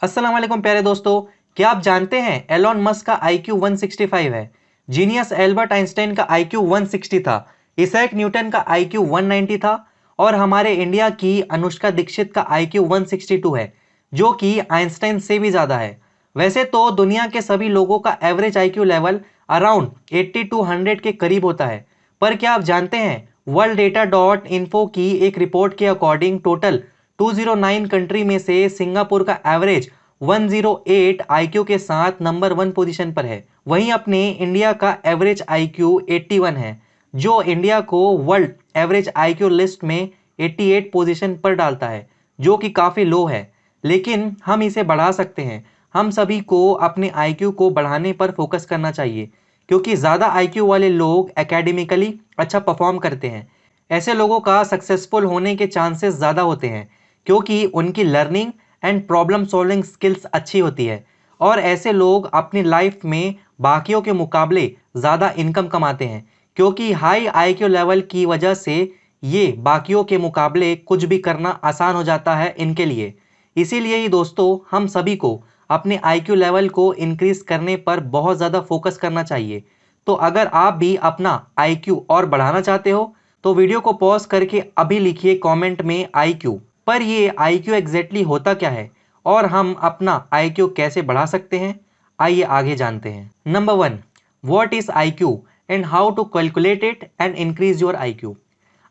अस्सलाम वालेकुम प्यारे दोस्तों। क्या आप जानते हैं एलॉन मस्क का IQ 165 है। जीनियस एल्बर्ट आइंस्टाइन का IQ 160 था। इसैक न्यूटन का IQ 190 था। और हमारे इंडिया की अनुष्का दीक्षित का IQ 162 है, जो कि आइंस्टाइन से भी ज़्यादा है। वैसे तो दुनिया के सभी लोगों का average IQ level around 80 to 100 के करीब होता है। पर क्या आप जानते हैं वर्ल्ड डेटा डॉट इन्फो की एक रिपोर्ट के अकॉर्डिंग टोटल 209 कंट्री में से सिंगापुर का एवरेज 108 IQ के साथ नंबर 1 पोजीशन पर है। वहीं अपने इंडिया का एवरेज IQ 81 है, जो इंडिया को वर्ल्ड एवरेज IQ लिस्ट में 88 पोजीशन पर डालता है, जो कि काफ़ी लो है। लेकिन हम इसे बढ़ा सकते हैं। हम सभी को अपने IQ को बढ़ाने पर फोकस करना चाहिए, क्योंकि ज़्यादा IQ वाले लोग एकेडमिकली अच्छा परफॉर्म करते हैं। ऐसे लोगों का सक्सेसफुल होने के चांसेस ज़्यादा होते हैं, क्योंकि उनकी learning and problem solving skills अच्छी होती है। और ऐसे लोग अपनी लाइफ में बाकियों के मुकाबले ज़्यादा इनकम कमाते हैं, क्योंकि हाई IQ लेवल की वजह से ये बाकियों के मुकाबले कुछ भी करना आसान हो जाता है इनके लिए। इसीलिए ही दोस्तों, हम सभी को अपने IQ लेवल को इंक्रीज करने पर बहुत ज़्यादा फोकस करना चाहिए। तो अगर आप भी अपना IQ और बढ़ाना चाहते हो, तो वीडियो को पॉज करके अभी लिखिए कमेंट में IQ। पर ये IQ एग्जैक्टली होता क्या है और हम अपना IQ कैसे बढ़ा सकते हैं, आइए आगे जानते हैं। Number 1, what is IQ and how to calculate it and increase your IQ।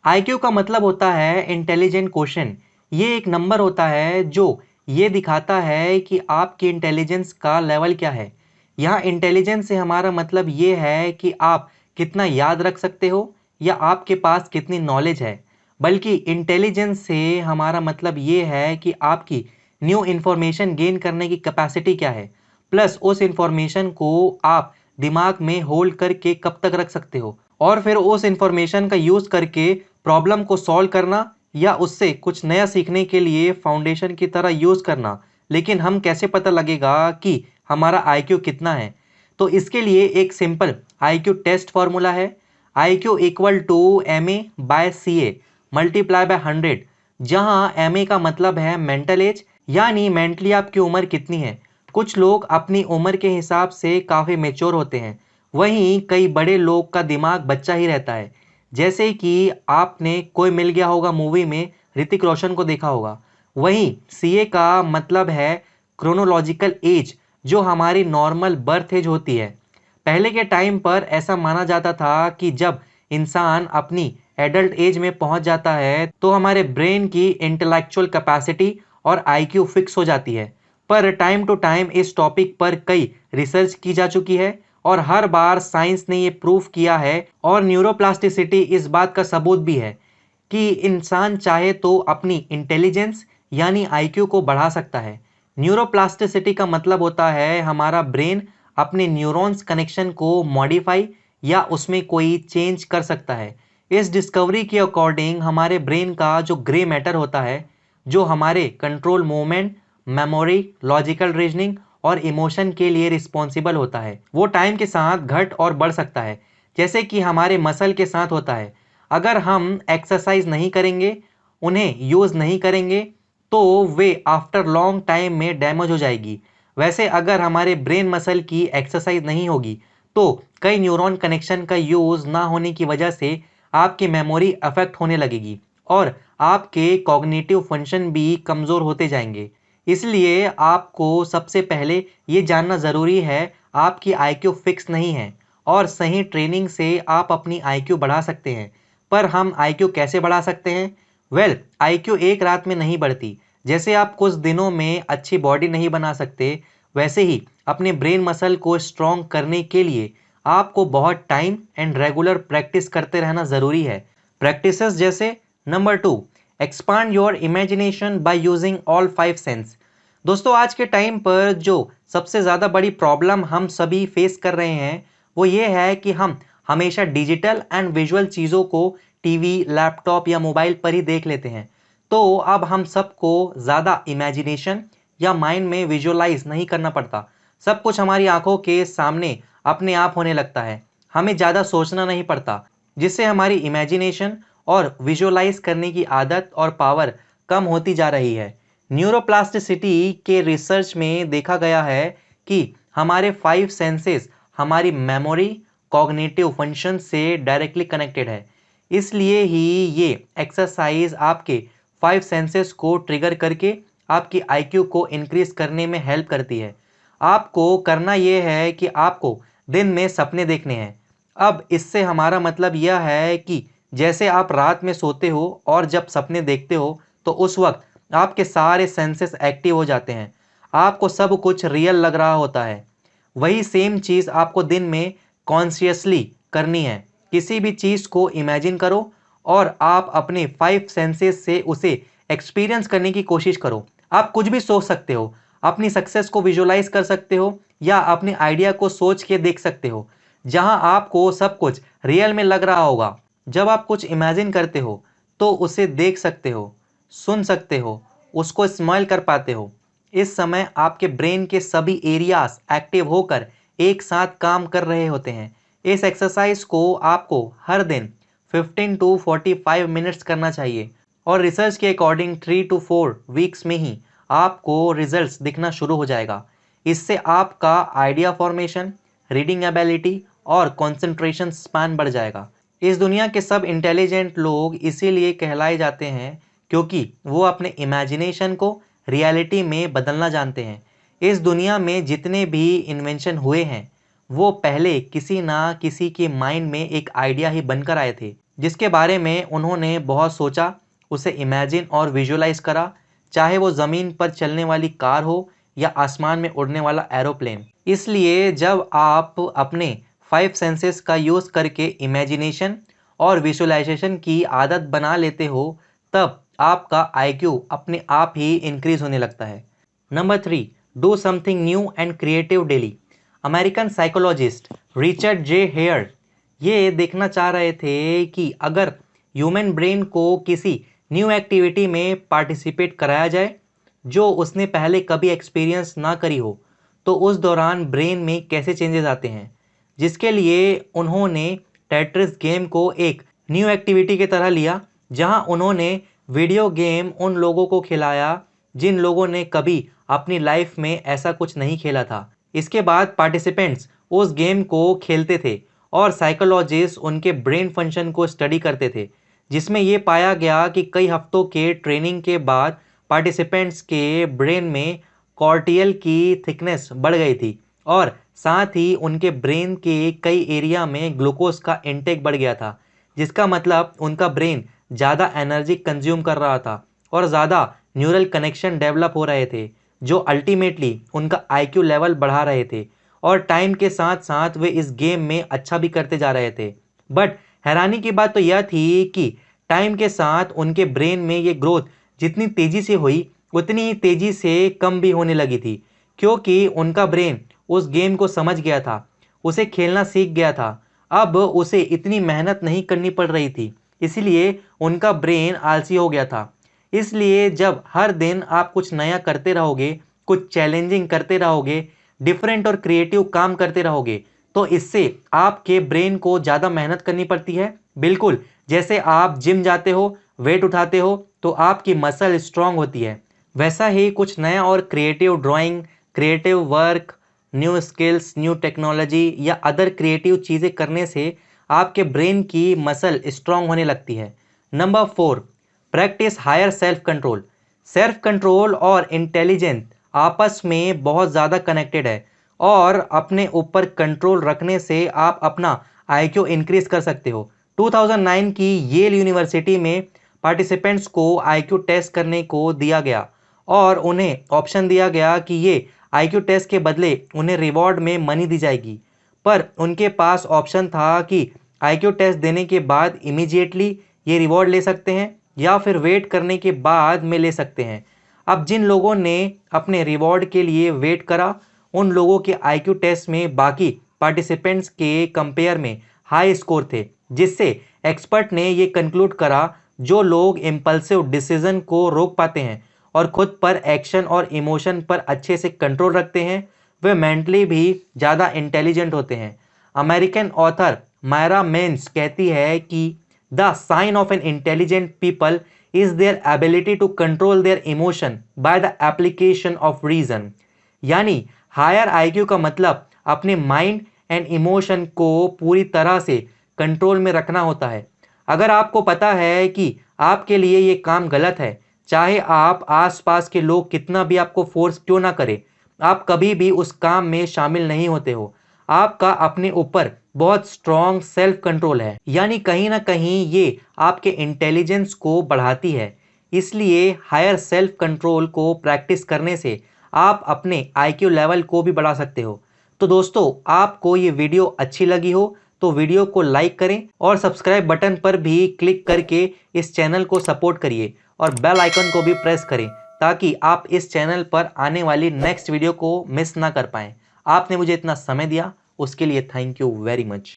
IQ का मतलब होता है इंटेलिजेंट क्वेश्चन। ये एक नंबर होता है जो ये दिखाता है कि आपकी इंटेलिजेंस का लेवल क्या है। यहाँ इंटेलिजेंस से हमारा मतलब ये है कि आप कितना याद रख सकते हो या आपके पास कितनी नॉलेज है। बल्कि इंटेलिजेंस से हमारा मतलब ये है कि आपकी न्यू इन्फॉर्मेशन गेन करने की कैपेसिटी क्या है, प्लस उस इन्फॉर्मेशन को आप दिमाग में होल्ड करके कब तक रख सकते हो, और फिर उस इन्फॉर्मेशन का यूज़ करके प्रॉब्लम को सॉल्व करना या उससे कुछ नया सीखने के लिए फाउंडेशन की तरह यूज़ करना। लेकिन हम कैसे पता लगेगा कि हमारा IQ कितना है? तो इसके लिए एक सिंपल IQ टेस्ट फॉर्मूला है। IQ equal to MA by CA multiply by 100, जहाँ MA का मतलब है मेंटल एज, यानी मेंटली आपकी उम्र कितनी है। कुछ लोग अपनी उम्र के हिसाब से काफ़ी मेच्योर होते हैं, वहीं कई बड़े लोग का दिमाग बच्चा ही रहता है। जैसे कि आपने कोई मिल गया होगा मूवी में ऋतिक रोशन को देखा होगा। वहीं CA का मतलब है क्रोनोलॉजिकल एज, जो हमारी नॉर्मल बर्थ एज होती है। पहले के टाइम पर ऐसा माना जाता था कि जब इंसान अपनी एडल्ट एज में पहुंच जाता है तो हमारे ब्रेन की इंटेलेक्चुअल कैपेसिटी और IQ फिक्स हो जाती है। पर टाइम टू टाइम इस टॉपिक पर कई रिसर्च की जा चुकी है और हर बार साइंस ने ये प्रूफ किया है, और न्यूरोप्लास्टिसिटी इस बात का सबूत भी है कि इंसान चाहे तो अपनी इंटेलिजेंस यानी IQ को बढ़ा सकता है। न्यूरोप्लास्टिसिटी का मतलब होता है हमारा ब्रेन अपने न्यूरॉन्स कनेक्शन को मॉडिफाई या उसमें कोई चेंज कर सकता है। इस डिस्कवरी के अकॉर्डिंग हमारे ब्रेन का जो ग्रे मैटर होता है, जो हमारे control movement, memory, logical reasoning और इमोशन के लिए रिस्पॉन्सिबल होता है, वो टाइम के साथ घट और बढ़ सकता है, जैसे कि हमारे मसल के साथ होता है। अगर हम एक्सरसाइज नहीं करेंगे, उन्हें यूज़ नहीं करेंगे, तो वे आफ्टर लॉन्ग टाइम में डैमेज हो जाएगी। वैसे अगर हमारे ब्रेन मसल की एक्सरसाइज नहीं होगी, तो कई न्यूरॉन कनेक्शन का यूज़ ना होने की वजह से आपकी मेमोरी अफेक्ट होने लगेगी और आपके कॉग्निटिव फंक्शन भी कमज़ोर होते जाएंगे। इसलिए आपको सबसे पहले ये जानना ज़रूरी है आपकी IQ फिक्स नहीं है, और सही ट्रेनिंग से आप अपनी IQ बढ़ा सकते हैं। पर हम IQ कैसे बढ़ा सकते हैं? वेल, IQ एक रात में नहीं बढ़ती। जैसे आप कुछ दिनों में अच्छी बॉडी नहीं बना सकते, वैसे ही अपने ब्रेन मसल को स्ट्रॉन्ग करने के लिए आपको बहुत टाइम एंड रेगुलर प्रैक्टिस करते रहना ज़रूरी है। प्रैक्टिसेस जैसे number 2, expand your imagination by using all 5 sense. दोस्तों, आज के टाइम पर जो सबसे ज़्यादा बड़ी प्रॉब्लम हम सभी फेस कर रहे हैं, वो ये है कि हम हमेशा डिजिटल एंड विजुअल चीज़ों को टीवी, लैपटॉप या मोबाइल पर ही देख लेते हैं। तो अब हम सबको ज़्यादा इमेजिनेशन या माइंड में विजुअलाइज नहीं करना पड़ता। सब कुछ हमारी आंखों के सामने अपने आप होने लगता है। हमें ज़्यादा सोचना नहीं पड़ता, जिससे हमारी इमेजिनेशन और विजुअलाइज करने की आदत और पावर कम होती जा रही है। न्यूरोप्लास्टिसिटी के रिसर्च में देखा गया है कि हमारे 5 सेंसेस हमारी मेमोरी, कॉग्निटिव फंक्शन से डायरेक्टली कनेक्टेड है। इसलिए ही ये एक्सरसाइज आपके 5 सेंसेस को ट्रिगर करके आपकी आईक्यू को इंक्रीज करने में हेल्प करती है। आपको करना ये है कि आपको दिन में सपने देखने हैं। अब इससे हमारा मतलब यह है कि जैसे आप रात में सोते हो और जब सपने देखते हो तो उस वक्त आपके सारे सेंसेस एक्टिव हो जाते हैं, आपको सब कुछ रियल लग रहा होता है। वही सेम चीज़ आपको दिन में कॉन्शियसली करनी है। किसी भी चीज़ को इमेजिन करो और आप अपने 5 सेंसेस से उसे एक्सपीरियंस करने की कोशिश करो। आप कुछ भी सोच सकते हो, अपनी सक्सेस को विजुलाइज कर सकते हो या अपने आइडिया को सोच के देख सकते हो, जहां आपको सब कुछ रियल में लग रहा होगा। जब आप कुछ इमेजिन करते हो तो उसे देख सकते हो, सुन सकते हो, उसको स्माइल कर पाते हो। इस समय आपके ब्रेन के सभी एरियाज एक्टिव होकर एक साथ काम कर रहे होते हैं। इस एक्सरसाइज को आपको हर दिन 15 टू 45 मिनट्स करना चाहिए और रिसर्च के अकॉर्डिंग 3 टू 4 वीक्स में ही आपको रिजल्ट्स दिखना शुरू हो जाएगा। इससे आपका आइडिया फॉर्मेशन, रीडिंग एबिलिटी और कंसंट्रेशन स्पैन बढ़ जाएगा। इस दुनिया के सब इंटेलिजेंट लोग इसीलिए कहलाए जाते हैं क्योंकि वो अपने इमेजिनेशन को रियलिटी में बदलना जानते हैं। इस दुनिया में जितने भी इन्वेंशन हुए हैं वो पहले किसी ना किसी के माइंड में एक आइडिया ही बनकर आए थे, जिसके बारे में उन्होंने बहुत सोचा, उसे इमेजिन और विजुलाइज करा, चाहे वो ज़मीन पर चलने वाली कार हो या आसमान में उड़ने वाला एरोप्लेन। इसलिए जब आप अपने 5 सेंसेस का यूज़ करके इमेजिनेशन और विजुअलाइजेशन की आदत बना लेते हो तब आपका आईक्यू अपने आप ही इंक्रीज होने लगता है। Number 3, do something new and creative daily. American psychologist Richard J Haier ये देखना चाह रहे थे कि अगर ह्यूमन ब्रेन को किसी न्यू एक्टिविटी में पार्टिसिपेट कराया जाए जो उसने पहले कभी एक्सपीरियंस ना करी हो तो उस दौरान ब्रेन में कैसे चेंजेस आते हैं, जिसके लिए उन्होंने टेट्रिस गेम को एक न्यू एक्टिविटी की तरह लिया, जहां उन्होंने वीडियो गेम उन लोगों को खिलाया जिन लोगों ने कभी अपनी लाइफ में ऐसा कुछ नहीं खेला था। इसके बाद पार्टिसिपेंट्स उस गेम को खेलते थे और साइकोलॉजिस्ट उनके ब्रेन फंक्शन को स्टडी करते थे, जिसमें ये पाया गया कि कई हफ्तों के ट्रेनिंग के बाद पार्टिसिपेंट्स के ब्रेन में कॉर्टियल की थिकनेस बढ़ गई थी और साथ ही उनके ब्रेन के कई एरिया में ग्लूकोज का इंटेक बढ़ गया था, जिसका मतलब उनका ब्रेन ज़्यादा एनर्जी कंज्यूम कर रहा था और ज़्यादा न्यूरल कनेक्शन डेवलप हो रहे थे, जो अल्टीमेटली उनका आईक्यू लेवल बढ़ा रहे थे और टाइम के साथ साथ वे इस गेम में अच्छा भी करते जा रहे थे। बट हैरानी की बात तो यह थी कि टाइम के साथ उनके ब्रेन में ये ग्रोथ जितनी तेज़ी से हुई उतनी ही तेज़ी से कम भी होने लगी थी, क्योंकि उनका ब्रेन उस गेम को समझ गया था, उसे खेलना सीख गया था। अब उसे इतनी मेहनत नहीं करनी पड़ रही थी, इसलिए उनका ब्रेन आलसी हो गया था। इसलिए जब हर दिन आप कुछ नया करते रहोगे, कुछ चैलेंजिंग करते रहोगे, डिफरेंट और क्रिएटिव काम करते रहोगे, तो इससे आपके ब्रेन को ज़्यादा मेहनत करनी पड़ती है। बिल्कुल जैसे आप जिम जाते हो, वेट उठाते हो तो आपकी मसल स्ट्रांग होती है, वैसा ही कुछ नया और creative drawing, creative work, new skills, new technology या अदर क्रिएटिव चीज़ें करने से आपके ब्रेन की मसल स्ट्रांग होने लगती है। Number 4, practice higher self control. Self control और इंटेलिजेंस आपस में बहुत ज़्यादा कनेक्टेड है और अपने ऊपर कंट्रोल रखने से आप अपना आईक्यू इंक्रीज कर सकते हो। 2009 की येल यूनिवर्सिटी में पार्टिसिपेंट्स को आईक्यू टेस्ट करने को दिया गया और उन्हें ऑप्शन दिया गया कि ये आईक्यू टेस्ट के बदले उन्हें रिवॉर्ड में मनी दी जाएगी, पर उनके पास ऑप्शन था कि आईक्यू टेस्ट देने के बाद इमीडिएटली ये रिवॉर्ड ले सकते हैं या फिर वेट करने के बाद में ले सकते हैं। अब जिन लोगों ने अपने रिवॉर्ड के लिए वेट करा उन लोगों के आईक्यू टेस्ट में बाकी पार्टिसिपेंट्स के कंपेयर में हाई स्कोर थे, जिससे एक्सपर्ट ने ये कंक्लूड करा जो लोग इम्पल्सिव डिसीजन को रोक पाते हैं और खुद पर एक्शन और इमोशन पर अच्छे से कंट्रोल रखते हैं, वे मेंटली भी ज़्यादा इंटेलिजेंट होते हैं। अमेरिकन ऑथर मायरा मेंस कहती है कि the sign of an intelligent people is their ability to control their emotion by the application of reason। यानी हायर आईक्यू का मतलब अपने माइंड एंड इमोशन को पूरी तरह से कंट्रोल में रखना होता है। अगर आपको पता है कि आपके लिए ये काम गलत है, चाहे आप आसपास के लोग कितना भी आपको फोर्स क्यों ना करें, आप कभी भी उस काम में शामिल नहीं होते हो। आपका अपने ऊपर बहुत स्ट्रॉन्ग सेल्फ कंट्रोल है, यानी कहीं ना कहीं ये आपके इंटेलिजेंस को बढ़ाती है। इसलिए हायर सेल्फ कंट्रोल को प्रैक्टिस करने से आप अपने आईक्यू लेवल को भी बढ़ा सकते हो। तो दोस्तों, आपको ये वीडियो अच्छी लगी हो तो वीडियो को लाइक करें और सब्सक्राइब बटन पर भी क्लिक करके इस चैनल को सपोर्ट करिए और बेल आइकन को भी प्रेस करें ताकि आप इस चैनल पर आने वाली नेक्स्ट वीडियो को मिस ना कर पाएं। आपने मुझे इतना समय दिया उसके लिए थैंक यू वेरी मच।